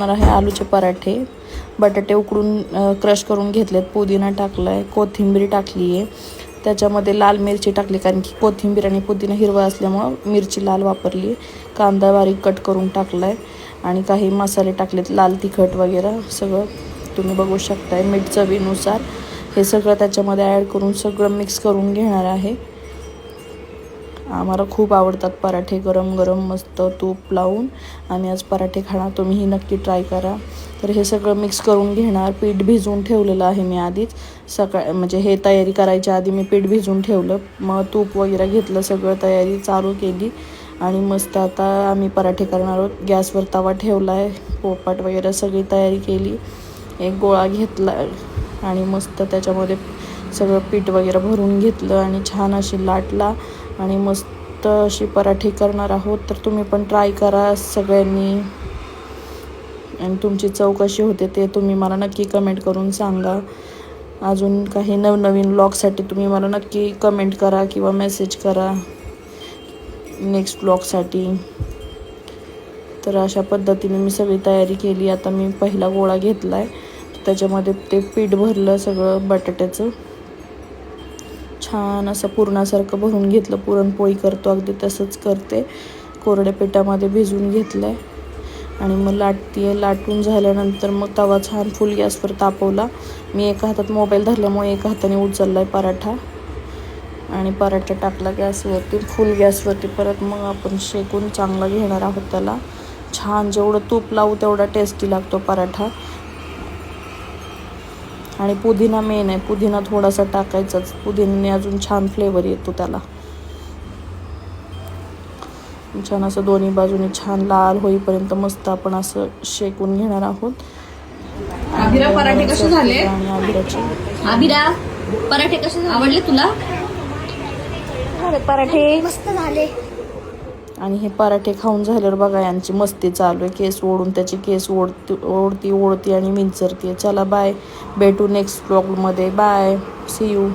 आहे आलूचे पराठे. बटाटे उकडून क्रश करून घेतलेत, पुदिना टाकला आहे, कोथिंबीर टाकली आहे, त्याच्यामध्ये लाल मिरची टाकली कारण की कोथिंबीर आणि पुदिना हिरवा असल्यामुळं मिरची लाल वापरली. कांदा बारीक कट करून टाकला आहे आणि काही मसाले टाकलेत, लाल तिखट वगैरे सगळं तुम्ही बघू शकताय. मीठ चवीनुसार हे सगळं त्याच्यामध्ये ॲड करून सगळं मिक्स करून घेणार आहे. आम्हाला खूप आवडतात पराठे, गरम गरम मस्त तूप लावून आम्ही आज पराठे खाणार. तुम्हीही नक्की ट्राय करा. तर हे सगळं मिक्स करून घेणार. पीठ भिजवून ठेवलेलं आहे मी आधीच, म्हणजे हे तयारी करायच्या आधी मी पीठ भिजवून ठेवलं, मग तूप वगैरे घेतलं, सगळं तयारी चालू केली आणि मस्त आता आम्ही पराठे करणार आहोत. गॅसवर तवा ठेवला आहे, पोळपाट वगैरे सगळी तयारी केली. एक गोळा घेतला आणि मस्त त्याच्यामध्ये सगळं पीठ वगैरे भरून घेतलं आणि छान अशी लाटला आणि मस्त अशी पराठे करणार आहोत. तर तुम्ही पण ट्राय करा सगळ्यांनी आणि तुमची चव कशी होते ते तुम्ही मला नक्की कमेंट करून सांगा. अजून काही नवनवीन व्लॉगसाठी तुम्ही मला नक्की कमेंट करा किंवा मेसेज करा नेक्स्ट व्लॉगसाठी. तर अशा पद्धतीने मी सगळी तयारी केली. आता मी पहिला गोळा घेतला आहे, त्याच्यामध्ये ते पीठ भरलं सगळं बटाट्याचं, छान असं पुरणासारखं भरून घेतलं. पुरणपोळी करतो अगदी तसंच करते. कोरड्या पिठामध्ये भिजवून घेतलं आहे आणि मग लाटते. लाटून झाल्यानंतर मग तवा छान फुल गॅसवर तापवला. मी एका हातात मोबाईल धरल्यामुळे एका हाताने उचलला आहे पराठा आणि पराठा टाकला गॅसवरती, फुल गॅसवरती. परत मग आपण शेकून चांगला घेणार आहोत त्याला. छान जेवढं तूप लावू तेवढा टेस्टी लागतो पराठा. आणि पुदिना मेन आहे, पुदिना थोडासा टाकायचाच, पुदिन्याने अजून छान फ्लेवर येतो त्याला. छान असं दोन्ही बाजूने छान लाल होईपर्यंत मस्त आपण असं शेकून घेणार आहोत. आभिरा पराठे कसे झाले? आणि आभिरा पराठे कसे आवडले तुला? पराठे मस्त झाले. आणि हे पराठे खाऊन झाल्यावर बघा यांची मस्ती चालू आहे. केस ओढून त्याची केस ओढती आणि विंचरते. चला बाय, भेटू नेक्स्ट व्लॉगमध्ये. Bye, see you.